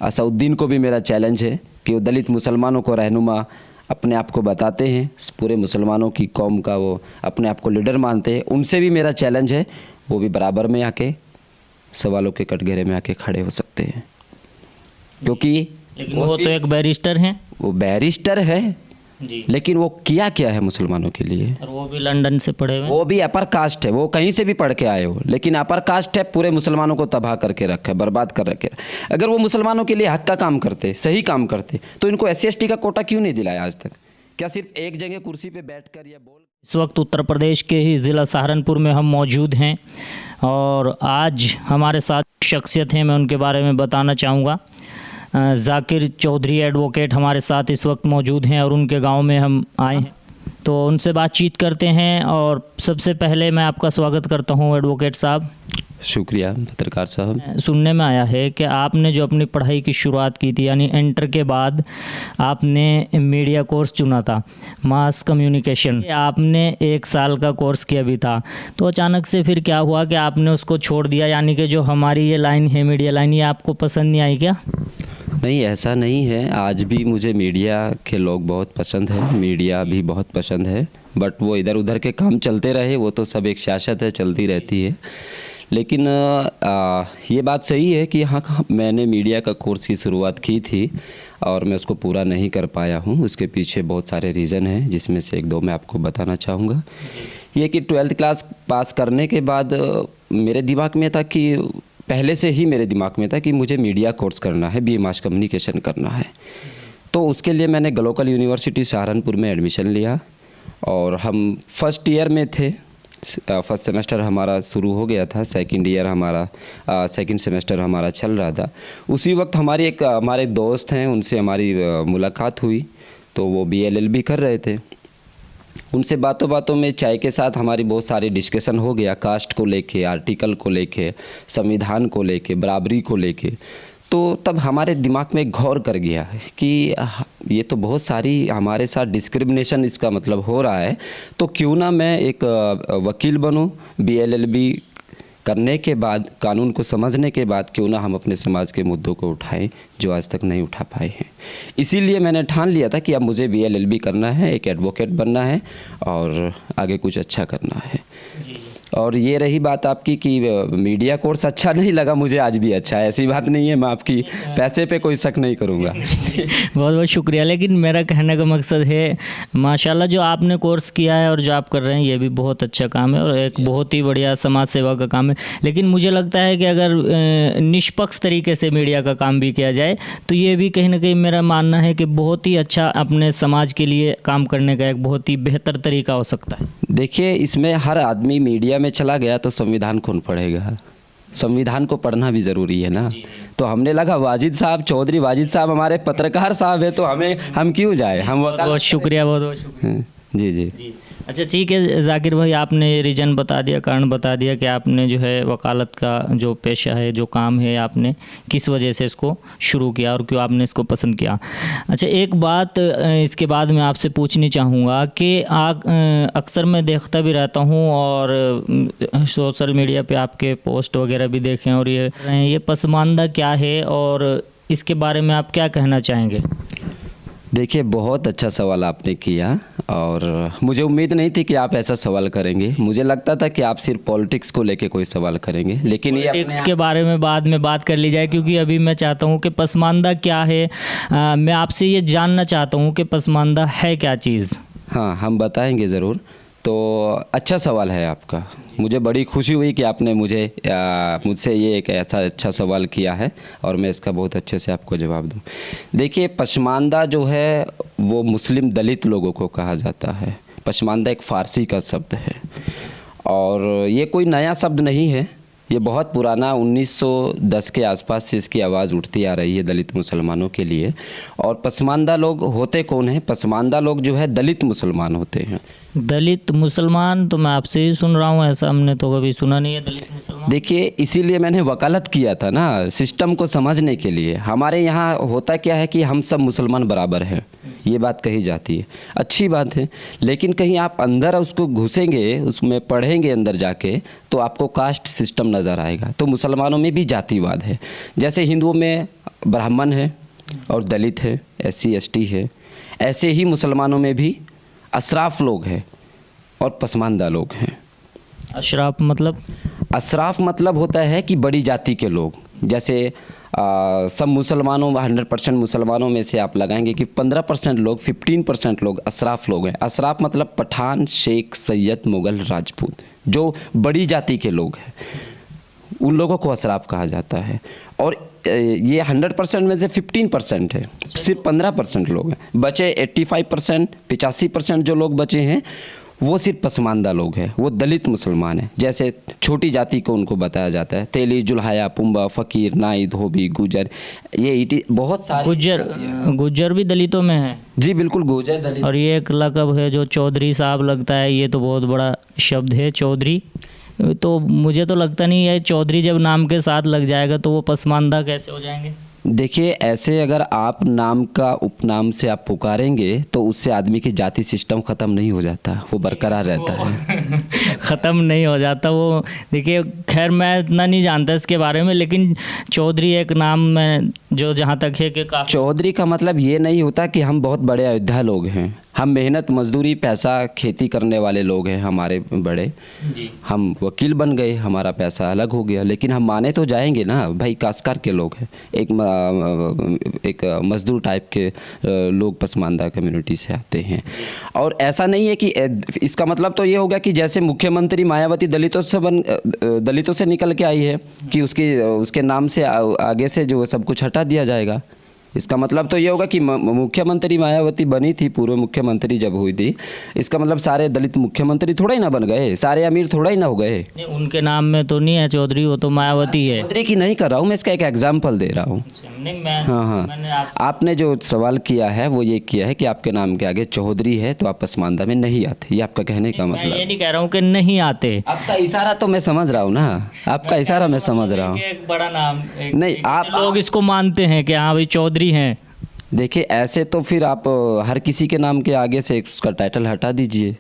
असउद्दीन को भी मेरा चैलेंज है कि वो दलित मुसलमानों को रहनुमा अपने आप को बताते हैं, पूरे मुसलमानों की कौम का वो अपने आप को लीडर मानते हैं, उनसे भी मेरा चैलेंज है, वो भी बराबर में आके सवालों के कटघरे में आके खड़े हो सकते हैं। क्योंकि लेकिन वो तो एक बैरिस्टर हैं। वो बैरिस्टर है जी। लेकिन वो किया क्या है मुसलमानों के लिए? और वो भी लंदन से पढ़े हुए। वो भी अपर कास्ट है, वो कहीं से भी पढ़ के आए हो, लेकिन अपर कास्ट है, पूरे मुसलमानों को तबाह करके रखा है, बर्बाद कर रखे। अगर वो मुसलमानों के लिए हक का काम करते, सही काम करते, तो इनको SC/ST का कोटा क्यों नहीं दिलाया आज तक? क्या सिर्फ एक जगह कुर्सी पे बैठकर या बोल? इस वक्त उत्तर प्रदेश के ही ज़िला सहारनपुर में हम मौजूद हैं और आज हमारे साथ शख्सियत हैं, मैं उनके बारे में बताना चाहूँगा। जाकिर चौधरी एडवोकेट हमारे साथ इस वक्त मौजूद हैं और उनके गांव में हम आए हैं, तो उनसे बातचीत करते हैं। और सबसे पहले मैं आपका स्वागत करता हूं एडवोकेट साहब। शुक्रिया पत्रकार साहब। सुनने में आया है कि आपने जो अपनी पढ़ाई की शुरुआत की थी, यानी इंटर के बाद आपने मीडिया कोर्स चुना था, मास कम्युनिकेशन। आपने 1 साल का कोर्स किया भी था, तो अचानक से फिर क्या हुआ कि आपने उसको छोड़ दिया? यानी कि जो हमारी ये लाइन है, मीडिया लाइन, ये आपको पसंद नहीं आई क्या? नहीं, ऐसा नहीं है। आज भी मुझे मीडिया के लोग बहुत पसंद है, मीडिया भी बहुत पसंद है, बट वो इधर उधर के काम चलते रहे, वो तो सब एक सियासत है, चलती रहती है। लेकिन ये बात सही है कि हाँ, मैंने मीडिया का कोर्स की शुरुआत की थी और मैं उसको पूरा नहीं कर पाया हूँ। उसके पीछे बहुत सारे रीज़न हैं, जिसमें से 1-2 मैं आपको बताना चाहूँगा। ये कि 12th क्लास पास करने के बाद मेरे दिमाग में था कि पहले से ही मेरे दिमाग में था कि मुझे मीडिया कोर्स करना है, BA मास कम्युनिकेशन करना है। तो उसके लिए मैंने ग्लोबल यूनिवर्सिटी सहारनपुर में एडमिशन लिया और हम फर्स्ट ईयर में थे। फर्स्ट सेमेस्टर हमारा शुरू हो गया था, सेकंड ईयर हमारा सेकंड सेमेस्टर हमारा चल रहा था। उसी वक्त हमारे दोस्त हैं, उनसे हमारी मुलाकात हुई, तो वो BA LLB कर रहे थे। उनसे बातों बातों में चाय के साथ हमारी बहुत सारी डिस्कशन हो गया, कास्ट को लेके, आर्टिकल को लेके, संविधान को लेके, बराबरी को लेके। तो तब हमारे दिमाग में गौर कर गया है कि ये तो बहुत सारी हमारे साथ डिस्क्रिमिनेशन इसका मतलब हो रहा है, तो क्यों ना मैं एक वकील बनूं, BA LLB करने के बाद, कानून को समझने के बाद, क्यों ना हम अपने समाज के मुद्दों को उठाएं जो आज तक नहीं उठा पाए हैं। इसीलिए मैंने ठान लिया था कि अब मुझे BA LLB करना है, एक एडवोकेट बनना है और आगे कुछ अच्छा करना है। और ये रही बात आपकी कि मीडिया कोर्स अच्छा नहीं लगा, मुझे आज भी अच्छा है, ऐसी बात नहीं है। मैं आपकी पैसे पे कोई शक नहीं करूँगा। बहुत बहुत शुक्रिया। लेकिन मेरा कहने का मकसद है, माशाल्लाह जो आपने कोर्स किया है और जो आप कर रहे हैं, ये भी बहुत अच्छा काम है और एक बहुत ही बढ़िया समाज सेवा का काम है। लेकिन मुझे लगता है कि अगर निष्पक्ष तरीके से मीडिया का काम भी किया जाए, तो ये भी कहीं ना कहीं मेरा मानना है कि बहुत ही अच्छा अपने समाज के लिए काम करने का एक बहुत ही बेहतर तरीका हो सकता है। देखिए, इसमें हर आदमी मीडिया में चला गया तो संविधान कौन पढ़ेगा? संविधान को पढ़ना भी ज़रूरी है ना। तो हमने लगा वाजिद साहब, चौधरी वाजिद साहब हमारे पत्रकार साहब है, तो हम क्यों जाए? हम बहुत शुक्रिया, बहुत बहुत शुक्रिया। जी। अच्छा ठीक है जाकिर भाई, आपने रीज़न बता दिया, कारण बता दिया कि आपने जो है वकालत का जो पेशा है, जो काम है, आपने किस वजह से इसको शुरू किया और क्यों आपने इसको पसंद किया। अच्छा, एक बात इसके बाद मैं आपसे पूछनी चाहूँगा कि अक्सर मैं देखता भी रहता हूँ और सोशल मीडिया पे आपके पोस्ट वगैरह भी देखे, और ये पसमानदा क्या है और इसके बारे में आप क्या कहना चाहेंगे? देखिए, बहुत अच्छा सवाल आपने किया और मुझे उम्मीद नहीं थी कि आप ऐसा सवाल करेंगे। मुझे लगता था कि आप सिर्फ पॉलिटिक्स को लेके कोई सवाल करेंगे, लेकिन ये पॉलिटिक्स के बारे में बाद में बात कर ली जाए, क्योंकि अभी मैं चाहता हूँ कि पसमानदा क्या है। मैं आपसे ये जानना चाहता हूँ कि पसमानदा है क्या चीज़। हाँ, हम बताएंगे ज़रूर। तो अच्छा सवाल है आपका, मुझे बड़ी खुशी हुई कि आपने मुझसे ये एक ऐसा अच्छा सवाल किया है और मैं इसका बहुत अच्छे से आपको जवाब दूं। देखिए, पसमानदा जो है वो मुस्लिम दलित लोगों को कहा जाता है। पसमानदा एक फ़ारसी का शब्द है और ये कोई नया शब्द नहीं है, ये बहुत पुराना 1910 के आसपास से इसकी आवाज़ उठती आ रही है दलित मुसलमानों के लिए। और पसमानदा लोग होते कौन हैं? पसमानदा लोग जो है दलित मुसलमान होते हैं। दलित मुसलमान तो मैं आपसे ही सुन रहा हूँ, ऐसा हमने तो कभी सुना नहीं है दलित मुसलमान। देखिए, इसीलिए मैंने वकालत किया था ना, सिस्टम को समझने के लिए। हमारे यहाँ होता क्या है कि हम सब मुसलमान बराबर हैं, ये बात कही जाती है, अच्छी बात है। लेकिन कहीं आप अंदर उसको घुसेंगे, उसमें पढ़ेंगे अंदर जाके, तो आपको कास्ट सिस्टम नज़र आएगा। तो मुसलमानों में भी जातिवाद है। जैसे हिंदुओं में ब्राह्मण है और दलित है, SC ST है, ऐसे ही मुसलमानों में भी अशराफ लोग हैं और पसमानदा लोग हैं। अशराफ मतलब? अशराफ मतलब होता है कि बड़ी जाति के लोग, जैसे सब मुसलमानों 100% मुसलमानों में से आप लगाएंगे कि 15% लोग, 15% लोग अशराफ लोग हैं। अशराफ मतलब पठान, शेख, सैयद, मुगल, राजपूत, जो बड़ी जाति के लोग हैं, उन लोगों को अशराफ कहा जाता है। और ये 100% में से 15% है, सिर्फ 15% लोग हैं। बचे 85%, 85% जो लोग बचे हैं वो सिर्फ पसमानदा लोग हैं, वो दलित मुसलमान हैं। जैसे छोटी जाति को उनको बताया जाता है, तेली, जुल्हाया, पुंबा, फ़कीर, नाई, धोबी, गुजर, ये बहुत सारे। गुज्जर भी दलितों में है? जी बिल्कुल, गुजर दलित। और ये एक लक़ब है जो चौधरी साहब लगता है, ये तो बहुत बड़ा शब्द है चौधरी। तो मुझे तो लगता नहीं है चौधरी जब नाम के साथ लग जाएगा तो वो पसमानदा कैसे हो जाएंगे? देखिए, ऐसे अगर आप नाम का उपनाम से आप पुकारेंगे तो उससे आदमी की जाति सिस्टम ख़त्म नहीं हो जाता, वो बरकरार रहता है। ख़त्म नहीं हो जाता वो। देखिए, खैर मैं इतना नहीं जानता इसके बारे में, लेकिन चौधरी एक नाम में जो जहाँ तक है कि चौधरी का मतलब ये नहीं होता कि हम बहुत बड़े अयोध्या लोग हैं। हम मेहनत मजदूरी पैसा खेती करने वाले लोग हैं हमारे बड़े जी। हम वकील बन गए, हमारा पैसा अलग हो गया, लेकिन हम माने तो जाएंगे ना भाई, काश्तकार के लोग हैं, एक मजदूर टाइप के लोग पसमानदा कम्युनिटी से आते हैं। और ऐसा नहीं है कि इसका मतलब तो ये होगा कि जैसे मुख्यमंत्री मायावती दलितों से निकल के आई है कि उसके नाम से आगे से जो सब कुछ हटा दिया जाएगा। इसका मतलब तो ये होगा कि मुख्यमंत्री मायावती बनी थी, पूर्व मुख्यमंत्री जब हुई थी, इसका मतलब सारे दलित मुख्यमंत्री थोड़ा ही ना बन गए, सारे अमीर थोड़ा ही ना हो गए। नहीं, उनके नाम में तो नहीं है चौधरी, वो तो मायावती है। चौधरी की नहीं कर रहा हूँ मैं, इसका एक एग्जाम्पल दे रहा हूँ। हाँ, आपने जो सवाल किया है वो ये किया है कि आपके नाम के आगे चौधरी है तो आप पसमानदा में नहीं आते, ये आपका कहने का मतलब? मैं ये नहीं कह रहा हूँ कि नहीं आते। आपका इशारा तो मैं समझ रहा हूँ ना, आपका इशारा मैं समझ रहा हूँ। एक बड़ा नाम नहीं, आप लोग इसको मानते हैं कि हाँ भाई चौधरी हैं। देखिए, ऐसे तो फिर आप हर किसी के नाम के आगे से उसका टाइटल हटा दीजिए,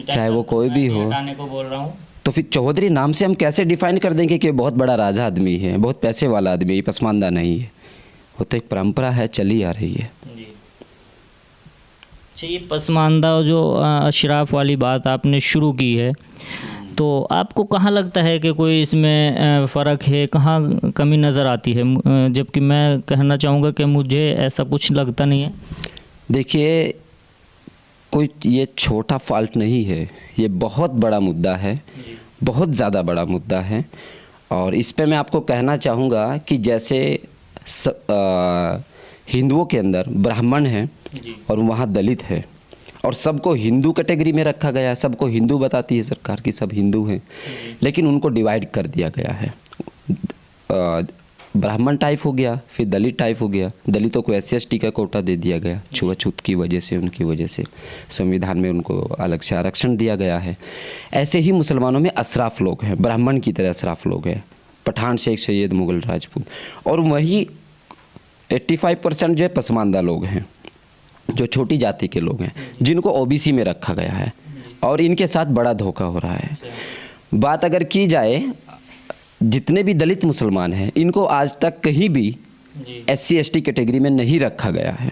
चाहे वो कोई भी हो। हटाने को बोल रहा हूँ। तो फिर चौधरी नाम से हम कैसे डिफाइन कर देंगे कि बहुत बड़ा राजा आदमी है, बहुत पैसे वाला आदमी है, पसमानदा नहीं है? वो तो एक परंपरा है, चली आ रही है। अच्छा, ये पसमानदा जो अशराफ वाली बात आपने शुरू की है, तो आपको कहाँ लगता है कि कोई इसमें फ़र्क है, कहाँ कमी नज़र आती है? जबकि मैं कहना चाहूँगा कि मुझे ऐसा कुछ लगता नहीं है। देखिए, कोई ये छोटा फॉल्ट नहीं है, ये बहुत बड़ा मुद्दा है, बहुत ज़्यादा बड़ा मुद्दा है। और इस पे मैं आपको कहना चाहूँगा कि जैसे हिंदुओं के अंदर ब्राह्मण हैं और वहाँ दलित है, और सबको हिंदू कैटेगरी में रखा गया है, सबको हिंदू बताती है सरकार कि सब हिंदू हैं, लेकिन उनको डिवाइड कर दिया गया है। ब्राह्मण टाइप हो गया, फिर दलित टाइप हो गया। दलितों को SC ST का कोटा दे दिया गया, छुआछूत की वजह से, उनकी वजह से संविधान में उनको अलग से आरक्षण दिया गया है। ऐसे ही मुसलमानों में अशराफ लोग हैं, ब्राह्मण की तरह अशराफ लोग हैं, पठान, शेख, सैयद, मुगल, राजपूत। और वही 85% जो है पसमानदा लोग हैं, जो छोटी जाति के लोग हैं, जिनको OBC में रखा गया है, और इनके साथ बड़ा धोखा हो रहा है। बात अगर की जाए, जितने भी दलित मुसलमान हैं, इनको आज तक कहीं भी SC ST कैटेगरी में नहीं रखा गया है।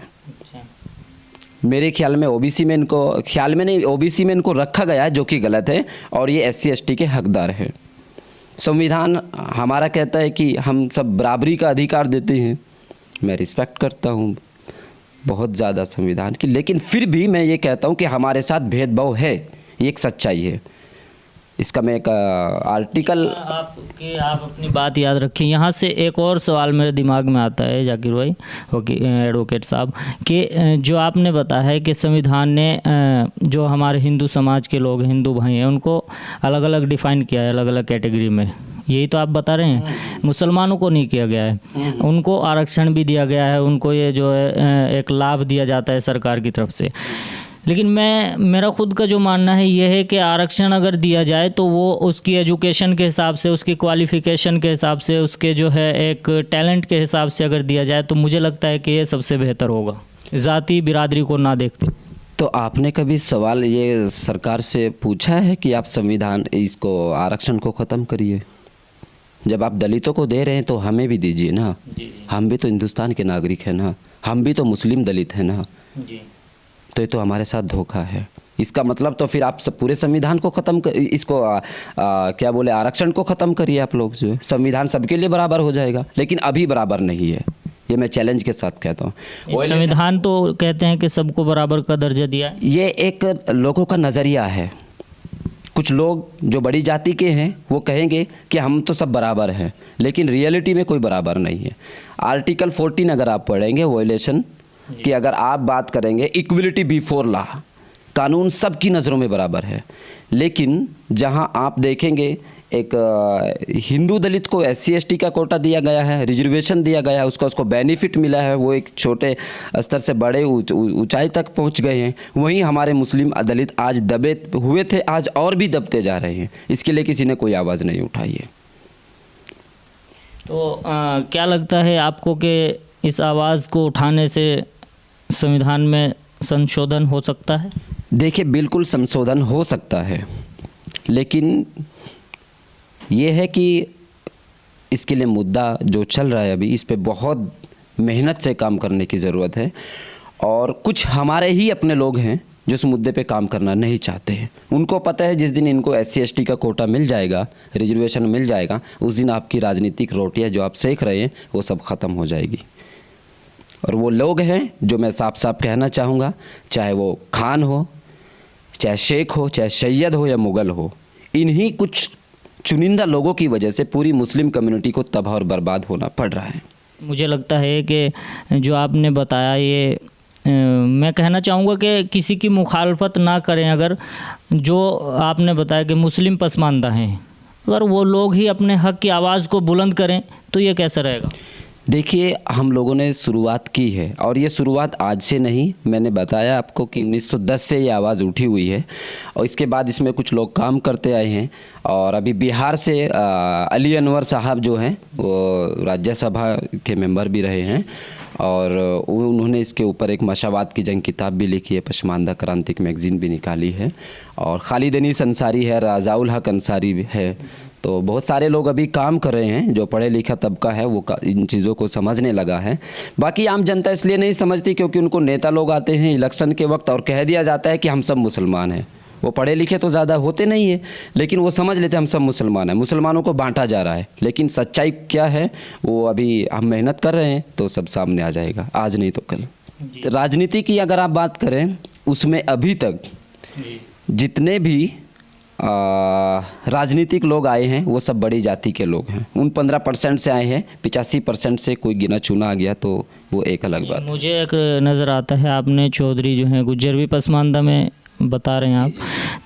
मेरे ख्याल में OBC में इनको, ख्याल में नहीं, OBC में इनको रखा गया है, जो कि गलत है, और ये SC ST के हकदार है। संविधान हमारा कहता है कि हम सब बराबरी का अधिकार देते हैं, मैं रिस्पेक्ट करता हूँ बहुत ज़्यादा संविधान की, लेकिन फिर भी मैं ये कहता हूँ कि हमारे साथ भेदभाव है, ये एक सच्चाई है। इसका मैं एक आर्टिकल आप अपनी बात याद रखें। यहाँ से एक और सवाल मेरे दिमाग में आता है जाकिर भाई, एडवोकेट साहब, कि जो आपने बताया है कि संविधान ने जो हमारे हिंदू समाज के लोग, हिंदू भाई हैं, उनको अलग अलग डिफ़ाइन किया है, अलग अलग कैटेगरी में, यही तो आप बता रहे हैं। मुसलमानों को नहीं किया गया है, उनको आरक्षण भी दिया गया है, उनको ये जो है एक लाभ दिया जाता है सरकार की तरफ से। लेकिन मेरा ख़ुद का जो मानना है ये है कि आरक्षण अगर दिया जाए तो वो उसकी एजुकेशन के हिसाब से, उसकी क्वालिफ़िकेशन के हिसाब से, उसके जो है एक टैलेंट के हिसाब से अगर दिया जाए तो मुझे लगता है कि ये सबसे बेहतर होगा, ज़ाती बिरादरी को ना देखते। तो आपने कभी सवाल ये सरकार से पूछा है कि आप संविधान, इसको, आरक्षण को ख़त्म करिए? जब आप दलितों को दे रहे हैं तो हमें भी दीजिए ना। हम भी तो हिंदुस्तान के नागरिक हैं ना, हम भी तो मुस्लिम दलित हैं ना। तो ये तो हमारे साथ धोखा है। इसका मतलब तो फिर आप सब पूरे संविधान को ख़त्म कर, इसको क्या बोले, आरक्षण को ख़त्म करिए आप लोग। जो संविधान सबके लिए बराबर हो जाएगा, लेकिन अभी बराबर नहीं है, ये मैं चैलेंज के साथ कहता हूँ। संविधान तो कहते हैं कि सबको बराबर का दर्जा दिया है। ये एक लोगों का नज़रिया है। कुछ लोग जो बड़ी जाति के हैं वो कहेंगे कि हम तो सब बराबर हैं, लेकिन रियलिटी में कोई बराबर नहीं है। आर्टिकल 14 अगर आप पढ़ेंगे वायलेशन कि अगर आप बात करेंगे इक्वलिटी बिफोर लॉ, कानून सबकी नज़रों में बराबर है, लेकिन जहां आप देखेंगे एक हिंदू दलित को SC ST का कोटा दिया गया है, रिजर्वेशन दिया गया है, उसको बेनिफिट मिला है, वो एक छोटे स्तर से बड़े ऊंचाई तक पहुंच गए हैं। वहीं हमारे मुस्लिम दलित आज दबे हुए थे, आज और भी दबते जा रहे हैं। इसके लिए किसी ने कोई आवाज़ नहीं उठाई है। तो क्या लगता है आपको कि इस आवाज़ को उठाने से संविधान में संशोधन हो सकता है? देखिए, बिल्कुल संशोधन हो सकता है, लेकिन ये है कि इसके लिए मुद्दा जो चल रहा है अभी, इस पे बहुत मेहनत से काम करने की ज़रूरत है। और कुछ हमारे ही अपने लोग हैं जो इस मुद्दे पे काम करना नहीं चाहते हैं। उनको पता है जिस दिन इनको SC ST का कोटा मिल जाएगा, रिजर्वेशन मिल जाएगा, उस दिन आपकी राजनीतिक रोटियां जो आप सेक रहे हैं वो सब ख़त्म हो जाएगी। और वो लोग हैं जो मैं साफ साफ कहना चाहूँगा, चाहे वो खान हो, चाहे शेख हो, चाहे सैयद हो या मुग़ल हो, इन्हीं कुछ चुनिंदा लोगों की वजह से पूरी मुस्लिम कम्युनिटी को तबाह और बर्बाद होना पड़ रहा है। मुझे लगता है कि जो आपने बताया ये मैं कहना चाहूँगा कि किसी की मुखालफत ना करें। अगर जो आपने बताया कि मुस्लिम पसमानदा हैं, अगर वो लोग ही अपने हक़ की आवाज़ को बुलंद करें तो ये कैसा रहेगा? देखिए, हम लोगों ने शुरुआत की है, और ये शुरुआत आज से नहीं, मैंने बताया आपको कि 1910 से ये आवाज़ उठी हुई है, और इसके बाद इसमें कुछ लोग काम करते आए हैं। और अभी बिहार से अली अनवर साहब जो हैं वो राज्यसभा के मेंबर भी रहे हैं, और उन्होंने इसके ऊपर एक मशावात की जंग किताब भी लिखी है, पशमानदा क्रांतिक मैगज़ीन भी निकाली है। और खालिद अनीस अंसारी है, रज़ाउल हक अंसारी भी है। तो बहुत सारे लोग अभी काम कर रहे हैं, जो पढ़े लिखा तबका है वो इन चीज़ों को समझने लगा है। बाकी आम जनता इसलिए नहीं समझती क्योंकि उनको नेता लोग आते हैं इलेक्शन के वक्त और कह दिया जाता है कि हम सब मुसलमान हैं। वो पढ़े लिखे तो ज़्यादा होते नहीं है, लेकिन वो समझ लेते हैं हम सब मुसलमान हैं, मुसलमानों को बांटा जा रहा है। लेकिन सच्चाई क्या है वो अभी हम मेहनत कर रहे हैं तो सब सामने आ जाएगा, आज नहीं तो कल। राजनीति की अगर आप बात करें, उसमें अभी तक जितने भी राजनीतिक लोग आए हैं वो सब बड़ी जाति के लोग हैं। उन 15% से आए हैं, 85% से कोई गिना चुना आ गया तो वो एक अलग बात। मुझे एक नज़र आता है, आपने चौधरी जो हैं गुज्जर भी पसमानदा में बता रहे हैं आप,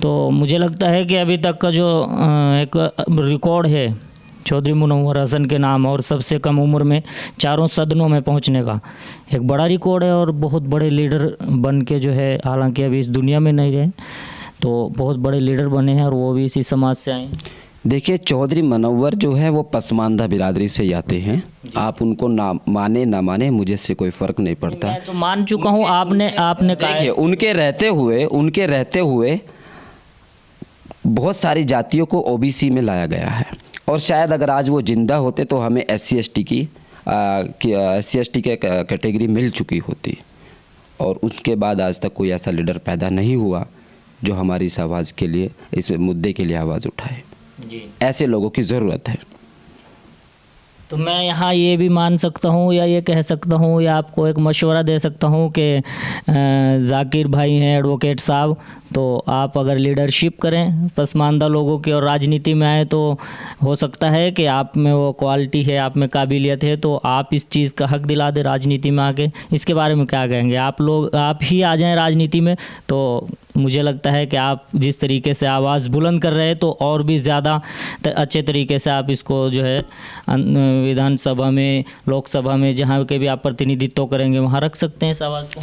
तो मुझे लगता है कि अभी तक का जो एक रिकॉर्ड है चौधरी मुनव्वर हसन के नाम, और सबसे कम उम्र में चारों सदनों में पहुंचने का एक बड़ा रिकॉर्ड है, और बहुत बड़े लीडर बन के जो है, हालांकि अभी इस दुनिया में नहीं रहे, तो बहुत बड़े लीडर बने हैं और वो भी इसी समाज से आए हैं। देखिए, चौधरी मुनव्वर जो है वो पसमानदा बिरादरी से आते हैं। आप उनको ना माने मुझे से कोई फ़र्क नहीं पड़ता। मैं तो मान चुका हूँ, आपने कहा। देखिए, उनके रहते हुए बहुत सारी जातियों को OBC में लाया गया है, और शायद अगर आज वो जिंदा होते तो हमें SC ST के कैटेगरी मिल चुकी होती। और उसके बाद आज तक कोई ऐसा लीडर पैदा नहीं हुआ जो हमारी इस आवाज़ के लिए, इस मुद्दे के लिए आवाज़ उठाए। जी, ऐसे लोगों की ज़रूरत है। तो मैं यहाँ ये भी मान सकता हूँ या ये कह सकता हूँ या आपको एक मशवरा दे सकता हूँ कि जाकिर भाई हैं एडवोकेट साहब, तो आप अगर लीडरशिप करें पसमानदा लोगों की और राजनीति में आए तो हो सकता है कि आप में वो क्वालिटी है, आप में काबिलियत है, तो आप इस चीज़ का हक दिला दें राजनीति में आके। इसके बारे में क्या कहेंगे? आप ही आ जाएं राजनीति में, तो मुझे लगता है कि आप जिस तरीके से आवाज़ बुलंद कर रहे हैं तो और भी ज़्यादा अच्छे तरीके से आप इसको जो है विधानसभा में, लोकसभा में, जहाँ के भी आप प्रतिनिधित्व करेंगे वहाँ रख सकते हैं इस आवाज़ को।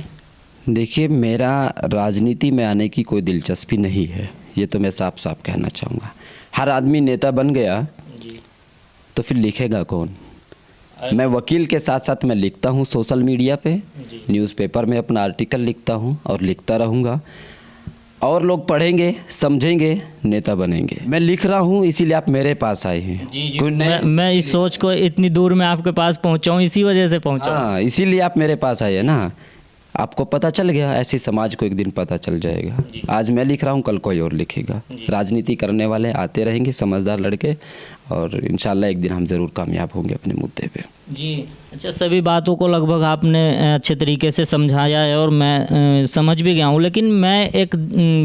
देखिए, मेरा राजनीति में आने की कोई दिलचस्पी नहीं है, ये तो मैं साफ साफ कहना चाहूँगा। हर आदमी नेता बन गया तो फिर लिखेगा कौन? मैं वकील के साथ साथ मैं लिखता हूँ सोशल मीडिया पे, न्यूज़पेपर में अपना आर्टिकल लिखता हूँ और लिखता रहूँगा। और लोग पढ़ेंगे, समझेंगे, नेता बनेंगे। मैं लिख रहा हूँ इसीलिए आप मेरे पास आए हैं। जी मैं इस सोच को इतनी दूर में आपके पास पहुँचा हूँ, इसी वजह से पहुँचा हूँ। हाँ, इसीलिए आप मेरे पास आए हैं ना। आपको पता चल गया, ऐसी समाज को एक दिन पता चल जाएगा। आज मैं लिख रहा हूँ, कल कोई और लिखेगा। राजनीति करने वाले आते रहेंगे, समझदार लड़के, और इंशाल्लाह एक दिन हम ज़रूर कामयाब होंगे अपने मुद्दे पे। जी अच्छा, सभी बातों को लगभग आपने अच्छे तरीके से समझाया है और मैं समझ भी गया हूँ। लेकिन मैं एक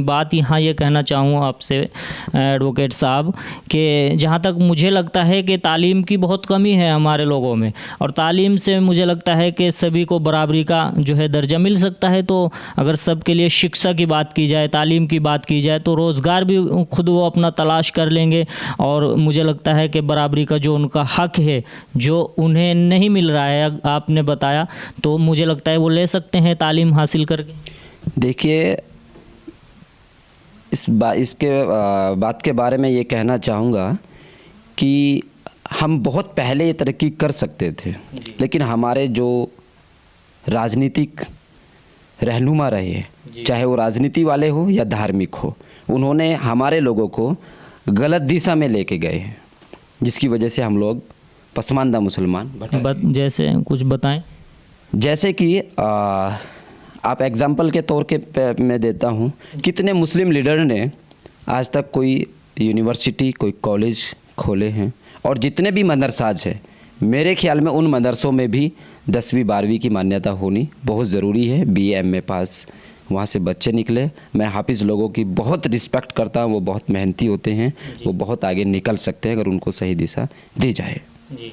बात यहाँ ये कहना चाहूँ आपसे एडवोकेट साहब, कि जहाँ तक मुझे लगता है कि तालीम की बहुत कमी है हमारे लोगों में, और तालीम से मुझे लगता है कि सभी को बराबरी का जो है दर्जा मिल सकता है। तो अगर सबके लिए शिक्षा की बात की जाए, तालीम की बात की जाए, तो रोज़गार भी खुद वो अपना तलाश कर लेंगे। और मुझे लगता है कि बराबरी का जो उनका हक है, जो उन्हें नहीं मिल रहा है, आपने बताया, तो मुझे लगता है वो ले सकते हैं तालीम हासिल करके। देखिए, इसके बात के बारे में ये कहना चाहूँगा कि हम बहुत पहले ये तरक्की कर सकते थे, लेकिन हमारे जो राजनीतिक रहनुमा रहे, चाहे वो राजनीति वाले हो या धार्मिक हो, उन्होंने हमारे लोगों को गलत दिशा में लेके गए हैं, जिसकी वजह से हम लोग पसमानदा मुसलमान जैसे कुछ बताएं। जैसे कि आप एग्जाम्पल के तौर पे मैं देता हूँ, कितने मुस्लिम लीडर ने आज तक कोई यूनिवर्सिटी, कोई कॉलेज खोले हैं, और जितने भी मदरसाज हैं, मेरे ख्याल में उन मदरसों में भी 10वीं 12वीं की मान्यता होनी बहुत ज़रूरी है। BA MA पास वहाँ से बच्चे निकले। मैं हाफिज़ लोगों की बहुत रिस्पेक्ट करता हूँ, वो बहुत मेहनती होते हैं, वो बहुत आगे निकल सकते हैं अगर उनको सही दिशा दी जाए। जी,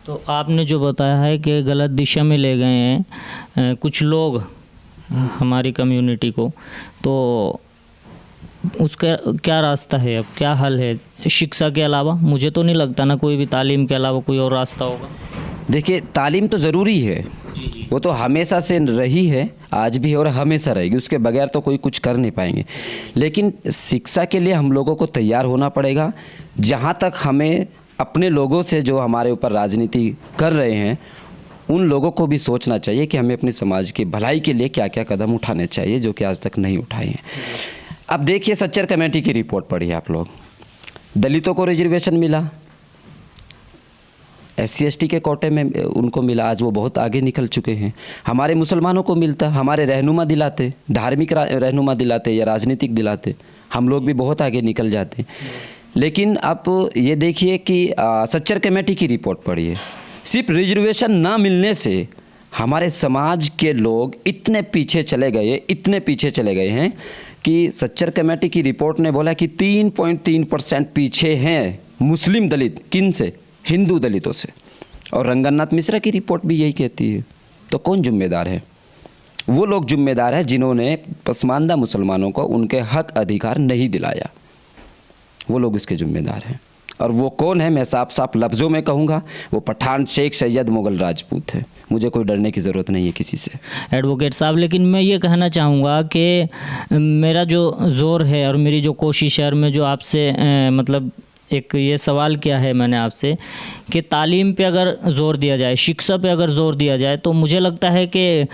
तो आपने जो बताया है कि गलत दिशा में ले गए हैं कुछ लोग हमारी कम्युनिटी को, तो उसका क्या रास्ता है, अब क्या हल है शिक्षा के अलावा? मुझे तो नहीं लगता ना कोई भी तालीम के अलावा कोई और रास्ता होगा। देखिए, तालीम तो ज़रूरी है, वो तो हमेशा से रही है, आज भी है और हमेशा रहेगी, उसके बगैर तो कोई कुछ कर नहीं पाएंगे। लेकिन शिक्षा के लिए हम लोगों को तैयार होना पड़ेगा। जहाँ तक हमें अपने लोगों से जो हमारे ऊपर राजनीति कर रहे हैं, उन लोगों को भी सोचना चाहिए कि हमें अपने समाज की भलाई के लिए क्या क्या कदम उठाने चाहिए, जो कि आज तक नहीं उठाए हैं। अब देखिए, सच्चर कमेटी की रिपोर्ट पढ़िए आप लोग। दलितों को रिजर्वेशन मिला, SC ST के कोटे में उनको मिला, आज वो बहुत आगे निकल चुके हैं। हमारे मुसलमानों को मिलता, हमारे रहनुमा दिलाते, धार्मिक रहनुमा दिलाते या राजनीतिक दिलाते, हम लोग भी बहुत आगे निकल जाते। लेकिन आप ये देखिए कि सच्चर कमेटी की रिपोर्ट पढ़िए, सिर्फ रिजर्वेशन ना मिलने से हमारे समाज के लोग इतने पीछे चले गए हैं कि सच्चर कमेटी की रिपोर्ट ने बोला कि 3.3% पीछे हैं मुस्लिम दलित। किन से? हिंदू दलितों से। और रंगनाथ मिश्रा की रिपोर्ट भी यही कहती है। तो कौन जिम्मेदार है? वो लोग जिम्मेदार हैं जिन्होंने पसमानदा मुसलमानों को उनके हक अधिकार नहीं दिलाया, वो लोग इसके जिम्मेदार हैं। और वो कौन है, मैं साफ साफ लफ्ज़ों में कहूँगा, वो पठान शेख सैयद मुग़ल राजपूत है। मुझे कोई डरने की ज़रूरत नहीं है किसी से। एडवोकेट साहब, लेकिन मैं ये कहना चाहूँगा कि मेरा जो ज़ोर है और मेरी जो कोशिश है, और मैं जो आपसे मतलब एक ये सवाल किया है मैंने आपसे कि तालीम पे अगर ज़ोर दिया जाए, शिक्षा पे अगर ज़ोर दिया जाए, तो मुझे लगता है कि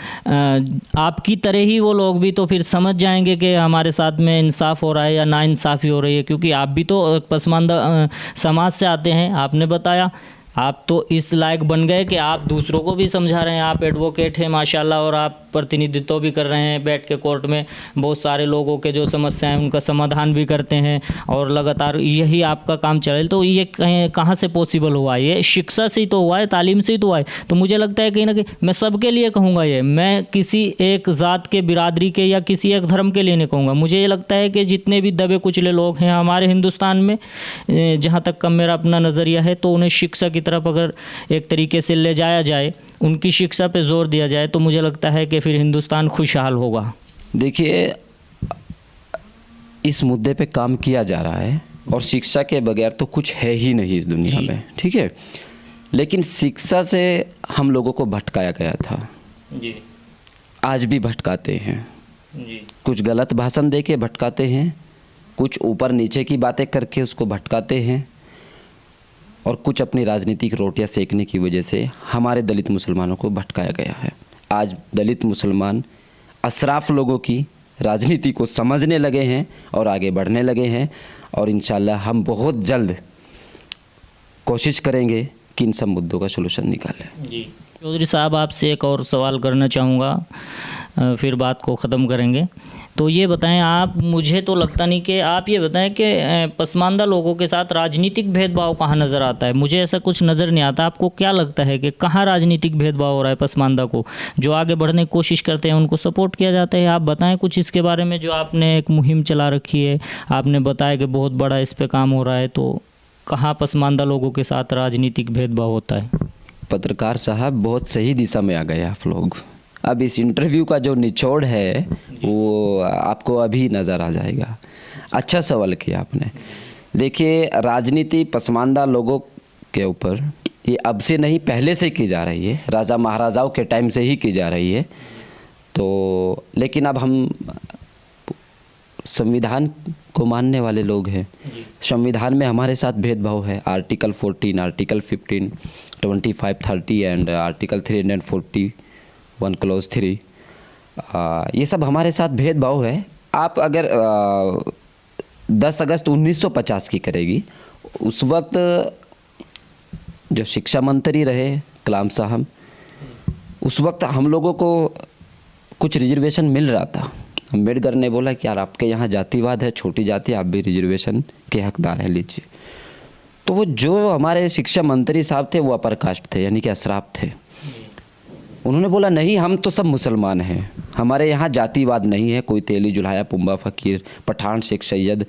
आपकी तरह ही वो लोग भी तो फिर समझ जाएंगे कि हमारे साथ में इंसाफ हो रहा है या नाइंसाफ़ी हो रही है। क्योंकि आप भी तो एक पसमानदा समाज से आते हैं। आपने बताया आप तो इस लायक बन गए कि आप दूसरों को भी समझा रहे हैं। आप एडवोकेट हैं माशाल्लाह, और आप प्रतिनिधित्व भी कर रहे हैं बैठ के कोर्ट में, बहुत सारे लोगों के जो समस्याएं उनका समाधान भी करते हैं, और लगातार यही आपका काम चल रहा है। तो ये कहाँ से पॉसिबल हुआ? ये शिक्षा से ही तो हुआ है, तालीम से ही तो हुआ है। तो मुझे लगता है कहीं ना कहीं मैं सबके लिए कहूँगा, ये मैं किसी एक ज़ात के, बिरादरी के या किसी एक धर्म के लिए नहीं कहूँगा। मुझे ये लगता है कि जितने भी दबे कुचले लोग हैं हमारे हिंदुस्तान में, जहाँ तक कम मेरा अपना नज़रिया है, तो उन्हें शिक्षा की तरफ अगर एक तरीके से ले जाया जाए, उनकी शिक्षा पे जोर दिया जाए, तो मुझे लगता है कि फिर हिंदुस्तान खुशहाल होगा। देखिए, इस मुद्दे पे काम किया जा रहा है, और शिक्षा के बगैर तो कुछ है ही नहीं इस दुनिया में, ठीक है। लेकिन शिक्षा से हम लोगों को भटकाया गया था जी, आज भी भटकाते हैं जी। कुछ गलत भाषण दे के भटकाते हैं, कुछ ऊपर नीचे की बातें करके उसको भटकाते हैं, और कुछ अपनी राजनीतिक रोटियां सेकने की वजह से हमारे दलित मुसलमानों को भटकाया गया है। आज दलित मुसलमान अशराफ लोगों की राजनीति को समझने लगे हैं और आगे बढ़ने लगे हैं, और इंशाल्लाह हम बहुत जल्द कोशिश करेंगे कि इन सब मुद्दों का सलूशन निकालें। जी चौधरी साहब, आपसे एक और सवाल करना चाहूँगा, फिर बात को ख़त्म करेंगे। तो ये बताएं आप, मुझे तो लगता नहीं कि आप ये बताएं कि पसमानदा लोगों के साथ राजनीतिक भेदभाव कहाँ नज़र आता है। मुझे ऐसा कुछ नज़र नहीं आता। आपको क्या लगता है कि कहाँ राजनीतिक भेदभाव हो रहा है? पसमानदा को जो आगे बढ़ने की कोशिश करते हैं उनको सपोर्ट किया जाता है। आप बताएं कुछ इसके बारे में, जो आपने एक मुहिम चला रखी है, आपने बताया कि बहुत बड़ा इस पर काम हो रहा है, तो कहाँ पसमानदा लोगों के साथ राजनीतिक भेदभाव होता है? पत्रकार साहब, बहुत सही दिशा में आ गए आप लोग। अब इस इंटरव्यू का जो निचोड़ है वो आपको अभी नज़र आ जाएगा। अच्छा सवाल किया आपने। देखिए, राजनीति पसमानदा लोगों के ऊपर ये अब से नहीं, पहले से की जा रही है, राजा महाराजाओं के टाइम से ही की जा रही है। तो लेकिन अब हम संविधान को मानने वाले लोग हैं। संविधान में हमारे साथ भेदभाव है। Article 14, article 15, 25, 30 and article 341 clause 3, ये सब हमारे साथ भेदभाव है। आप अगर 10 अगस्त 1950 की करेगी, उस वक्त जो शिक्षा मंत्री रहे कलाम साहब, उस वक्त हम लोगों को कुछ रिजर्वेशन मिल रहा था। अम्बेडकर ने बोला कि यार आपके यहाँ जातिवाद है, छोटी जाति, आप भी रिजर्वेशन के हकदार हैं, लीजिए। तो वो जो हमारे शिक्षा मंत्री साहब थे वो अपर कास्ट थे, यानी कि अशराफ थे। उन्होंने बोला नहीं, हम तो सब मुसलमान हैं, हमारे यहाँ जातिवाद नहीं है, कोई तेली जुल्हाया पुम्बा फ़कीर पठान शेख सैयद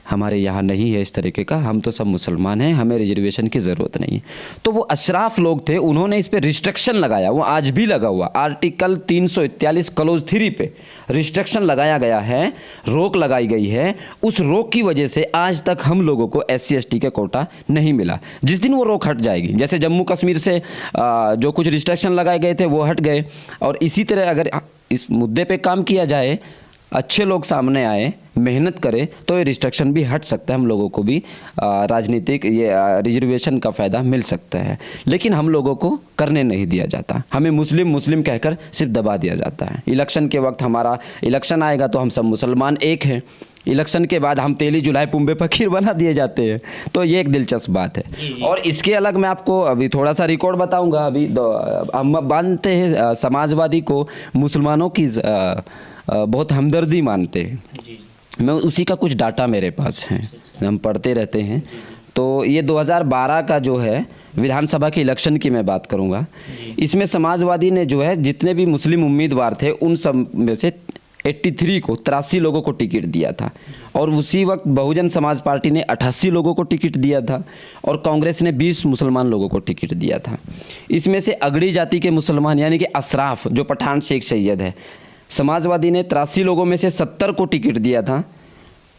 हमारे यहाँ नहीं है इस तरीके का, हम तो सब मुसलमान हैं, हमें रिजर्वेशन की ज़रूरत नहीं है। तो वो अशराफ लोग थे, उन्होंने इस पे रिस्ट्रिक्शन लगाया, वो आज भी लगा हुआ। आर्टिकल 341 क्लॉज 3 पे रिस्ट्रिक्शन लगाया गया है, रोक लगाई गई है। उस रोक की वजह से आज तक हम लोगों को SC ST के कोटा नहीं मिला। जिस दिन वो रोक हट जाएगी, जैसे जम्मू कश्मीर से जो कुछ रिस्ट्रिक्शन लगाए गए थे वो हट गए, और इसी तरह अगर इस मुद्दे पे काम किया जाए, अच्छे लोग सामने आए, मेहनत करें, तो ये रिस्ट्रिक्शन भी हट सकता है, हम लोगों को भी राजनीतिक ये रिजर्वेशन का फ़ायदा मिल सकता है। लेकिन हम लोगों को करने नहीं दिया जाता, हमें मुस्लिम मुस्लिम कहकर सिर्फ दबा दिया जाता है। इलेक्शन के वक्त हमारा इलेक्शन आएगा तो हम सब मुसलमान एक हैं, इलेक्शन के बाद हम तेली जुल्हाए पुम्बे फ़कीर बना दिए जाते हैं। तो ये एक दिलचस्प बात है। और इसके अलग मैं आपको अभी थोड़ा सा रिकॉर्ड बताऊँगा। अभी हम मानते हैं समाजवादी को मुसलमानों की बहुत हमदर्दी मानते हैं। मैं उसी का कुछ डाटा मेरे पास है, हम पढ़ते रहते हैं। तो ये 2012 का जो है विधानसभा के इलेक्शन की मैं बात करूंगा। इसमें समाजवादी ने जो है जितने भी मुस्लिम उम्मीदवार थे उन सब में से 83 लोगों को टिकट दिया था, और उसी वक्त बहुजन समाज पार्टी ने 88 लोगों को टिकट दिया था, और कांग्रेस ने 20 मुसलमान लोगों को टिकट दिया था। इसमें से अगड़ी जाति के मुसलमान यानी कि अशराफ जो पठान शेख सैयद है, समाजवादी ने 83 लोगों में से 70 को टिकट दिया था,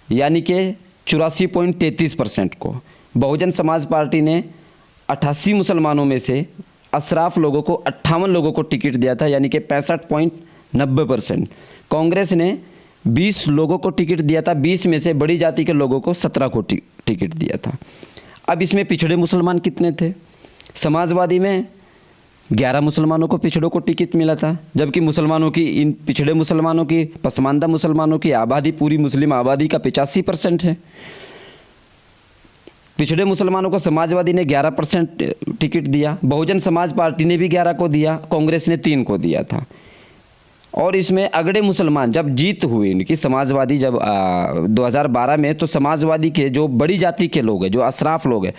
यानी कि 84.33% को। बहुजन समाज पार्टी ने 88 मुसलमानों में से अशराफ लोगों को 58 लोगों को टिकट दिया था, यानी कि 65.90%। कांग्रेस ने 20 लोगों को टिकट दिया था, 20 में से बड़ी जाति के लोगों को 17 को टिकट दिया था। अब इसमें पिछड़े मुसलमान कितने थे? समाजवादी में 11 मुसलमानों को पिछड़ों को टिकट मिला था, जबकि मुसलमानों की, इन पिछड़े मुसलमानों की, पसमानदा मुसलमानों की आबादी पूरी मुस्लिम आबादी का 85% है। पिछड़े मुसलमानों को समाजवादी ने 11% टिकट दिया, बहुजन समाज पार्टी ने भी 11 को दिया, कांग्रेस ने 3 को दिया था। और इसमें अगड़े मुसलमान जब जीत हुई इनकी, समाजवादी जब 2012 में, तो समाजवादी के जो बड़ी जाति के लोग हैं, जो अशराफ लोग हैं,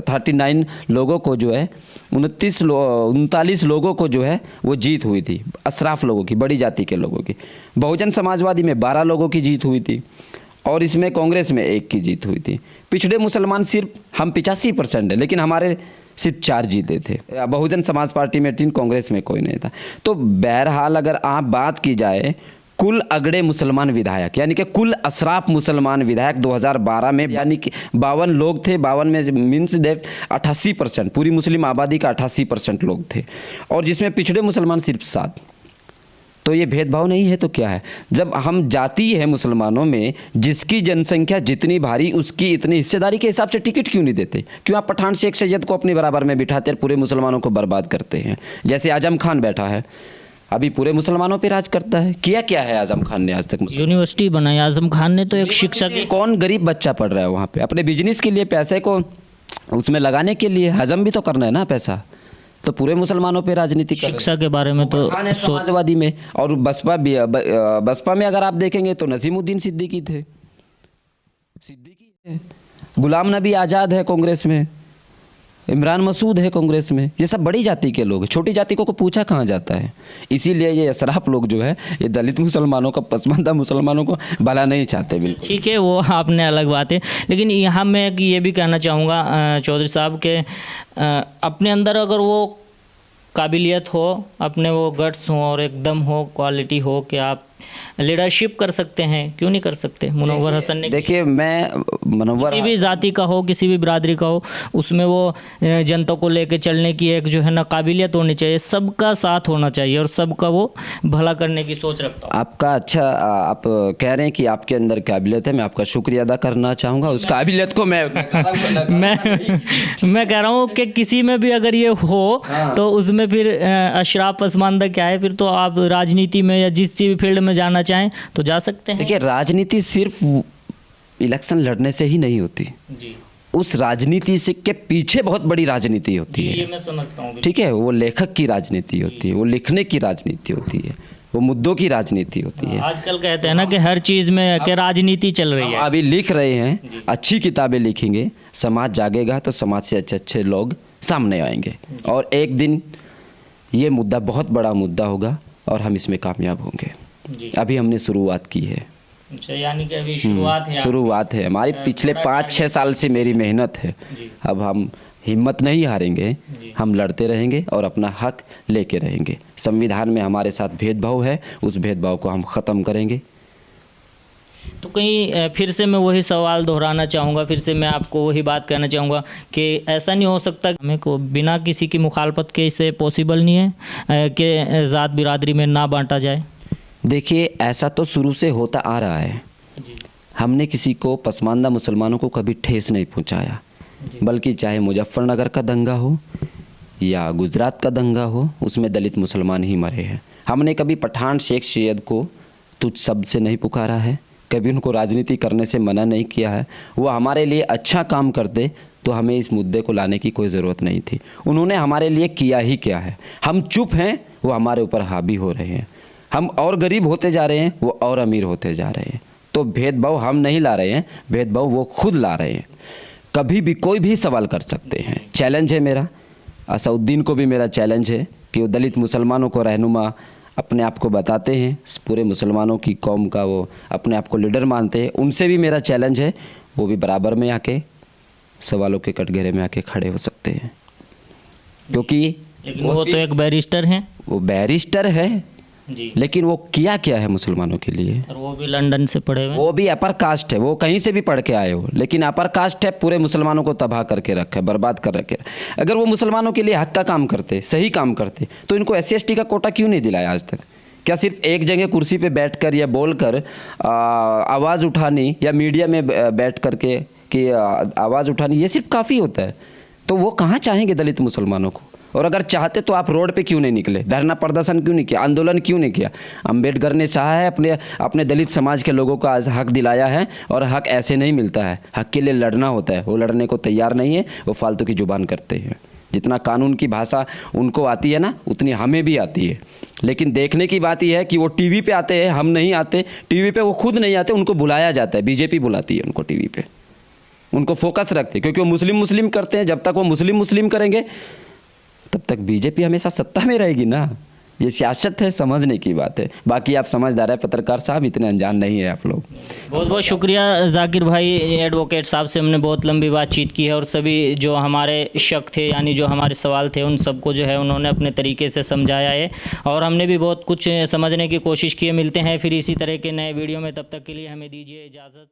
39 लोगों को जो है 39 लोगों को जो है वो जीत हुई थी, अशराफ लोगों की, बड़ी जाति के लोगों की। बहुजन समाजवादी में 12 लोगों की जीत हुई थी, और इसमें कांग्रेस में 1 की जीत हुई थी। पिछड़े मुसलमान सिर्फ हम 85% है, लेकिन हमारे सिर्फ 4 जीते थे। बहुजन समाज पार्टी में 3, कांग्रेस में कोई नहीं था। तो बहरहाल अगर आप बात की जाए कुल अगड़े मुसलमान विधायक, यानी कि कुल अशराफ मुसलमान विधायक 2012 में, यानी कि 52 लोग थे। 52 में मीन्स दैट 88%, पूरी मुस्लिम आबादी का 88% लोग थे, और जिसमें पिछड़े मुसलमान सिर्फ 7। तो ये भेदभाव नहीं है तो क्या है? जब हम जाति है मुसलमानों में, जिसकी जनसंख्या जितनी भारी उसकी इतनी हिस्सेदारी के हिसाब से टिकट क्यों नहीं देते? क्यों आप पठान शेख सैयद को अपने बराबर में बिठाते और पूरे मुसलमानों को बर्बाद करते हैं? जैसे आजम खान बैठा है, अभी पूरे मुसलमानों पे राज करता है। किया क्या है आजम खान ने आज तक? यूनिवर्सिटी बनाई आजम खान ने, तो एक शिक्षक कौन गरीब बच्चा पढ़ रहा है वहाँ पे? अपने बिजनेस के लिए पैसे को उसमें लगाने के लिए हजम भी तो करना है ना पैसा। तो पूरे मुसलमानों पे राजनीति कर रहे हैं। शिक्षा के बारे में तो खान है समाजवादी में, और बसपा में अगर आप देखेंगे तो नसीमुद्दीन सिद्दीकी थे, सिद्दीकी है, गुलाम नबी आज़ाद है कांग्रेस में, इमरान मसूद है कांग्रेस में। ये सब बड़ी जाति के लोग हैं, छोटी जाति को पूछा कहाँ जाता है। इसीलिए ये अशराफ लोग जो है ये दलित मुसलमानों का, पसमानदा मुसलमानों को भला नहीं चाहते बिल्कुल। ठीक है, वो आपने अलग बात है, लेकिन यहाँ मैं ये भी कहना चाहूँगा चौधरी साहब के अपने अंदर अगर वो काबिलियत हो, अपने वो गट्स हों और एकदम हो, क्वालिटी हो कि आप लीडरशिप कर सकते हैं, क्यों नहीं कर सकते? मुनव्वर हसन ने, देखिए मैं मुनव्वर, किसी भी जाति का हो, किसी भी बिरादरी का हो, उसमें वो जनता को लेके चलने की एक जो है ना काबिलियत होनी चाहिए, सबका साथ होना चाहिए और सबका वो भला करने की सोच रखता हूँ। आपका अच्छा, आप कह रहे हैं कि आपके अंदर काबिलियत है, मैं आपका शुक्रिया अदा करना चाहूँगा। उस काबिलियत को मैं कह रहा हूँ कि किसी में भी अगर ये हो तो उसमें फिर अशराफ पसमानदा क्या है, फिर तो आप राजनीति में या जिस फील्ड में जाना चाहें तो जा सकते हैं। देखिए राजनीति सिर्फ इलेक्शन लड़ने से ही नहीं होती जी, उस राजनीति से के पीछे बहुत बड़ी राजनीति होती है। ये मैं समझता हूँ। ठीक है, वो लेखक की राजनीति होती है, वो लिखने की राजनीति होती है, वो मुद्दों की राजनीति होती है। आजकल कहते हैं ना कि हर चीज़ में कि राजनीति चल रही है। अभी लिख रहे हैं, अच्छी किताबें लिखेंगे, समाज जागेगा तो समाज से अच्छे अच्छे लोग सामने आएंगे और एक दिन ये मुद्दा बहुत बड़ा मुद्दा होगा और हम इसमें कामयाब होंगे। अभी हमने शुरुआत की है। अच्छा, यानी कि अभी शुरुआत है। शुरुआत है हमारी, पिछले 5-6 साल से मेरी मेहनत है। अब हम हिम्मत नहीं हारेंगे, हम लड़ते रहेंगे और अपना हक लेके रहेंगे। संविधान में हमारे साथ भेदभाव है, उस भेदभाव को हम ख़त्म करेंगे। तो कहीं फिर से मैं वही सवाल दोहराना चाहूँगा, फिर से मैं आपको वही बात कहना चाहूँगा कि ऐसा नहीं हो सकता हमें को बिना किसी की मुखालफत के इसे पॉसिबल नहीं है कि ज़ात बिरादरी में ना बांटा जाए? देखिए ऐसा तो शुरू से होता आ रहा है। हमने किसी को, पसमानदा मुसलमानों को कभी ठेस नहीं पहुंचाया, बल्कि चाहे मुजफ्फरनगर का दंगा हो या गुजरात का दंगा हो, उसमें दलित मुसलमान ही मरे हैं। हमने कभी पठान शेख सैयद को तुझ शब्द से नहीं पुकारा है, कभी उनको राजनीति करने से मना नहीं किया है। वो हमारे लिए अच्छा काम करते तो हमें इस मुद्दे को लाने की कोई ज़रूरत नहीं थी। उन्होंने हमारे लिए किया ही क्या है। हम चुप हैं, वो हमारे ऊपर हावी हो रहे हैं। हम और गरीब होते जा रहे हैं, वो और अमीर होते जा रहे हैं। तो भेदभाव हम नहीं ला रहे हैं, भेदभाव वो खुद ला रहे हैं। कभी भी कोई भी सवाल कर सकते हैं। चैलेंज है मेरा, असउद्दीन को भी मेरा चैलेंज है कि वो दलित मुसलमानों को रहनुमा अपने आप को बताते हैं, पूरे मुसलमानों की कौम का वो अपने आप को लीडर मानते हैं। उनसे भी मेरा चैलेंज है, वो भी बराबर में आके सवालों के कटघरे में आके खड़े हो सकते हैं, क्योंकि लेकिन वो तो एक बैरिस्टर हैं। वो बैरिस्टर है जी, लेकिन वो किया क्या है मुसलमानों के लिए? और वो भी लंदन से पढ़े हुए। वो भी अपर कास्ट है, वो कहीं से भी पढ़ के आए हो, लेकिन अपर कास्ट है, पूरे मुसलमानों को तबाह करके रखा है, बर्बाद कर रखे। अगर वो मुसलमानों के लिए हक का काम करते, सही काम करते, तो इनको SC/ST का कोटा क्यों नहीं दिलाया आज तक? क्या सिर्फ एक जगह कुर्सी पे बैठकर या बोलकर आवाज़ उठानी या मीडिया में बैठ करके कि आवाज़ उठानी, ये सिर्फ काफ़ी होता है? तो वो कहाँ चाहेंगे दलित मुसलमानों को? और अगर चाहते तो आप रोड पे क्यों नहीं निकले, धरना प्रदर्शन क्यों नहीं किया, आंदोलन क्यों नहीं किया? अंबेडकर ने चाहा है, अपने दलित समाज के लोगों को आज हक दिलाया है, और हक ऐसे नहीं मिलता है, हक के लिए लड़ना होता है। वो लड़ने को तैयार नहीं है, वो फालतू की जुबान करते हैं। जितना कानून की भाषा उनको आती है ना, उतनी हमें भी आती है। लेकिन देखने की बात यह है कि वो टीवी पे आते हैं, हम नहीं आते। टीवी पे वो खुद नहीं आते, उनको बुलाया जाता है, बीजेपी बुलाती है उनको टीवी पे, उनको फोकस रखते, क्योंकि वो मुस्लिम करते हैं। जब तक वो मुस्लिम करेंगे तब तक बीजेपी हमेशा सत्ता में रहेगी ना। ये सियासत है, समझने की बात है। बाकी आप समझदार है पत्रकार साहब, इतने अनजान नहीं है आप लोग। बहुत बहुत शुक्रिया जाकिर भाई, एडवोकेट साहब से हमने बहुत लंबी बातचीत की है और सभी जो हमारे शक थे, यानी जो हमारे सवाल थे, उन सबको जो है उन्होंने अपने तरीके से समझाया है और हमने भी बहुत कुछ समझने की कोशिश की है। मिलते हैं फिर इसी तरह के नए वीडियो में, तब तक के लिए हमें दीजिए इजाज़त।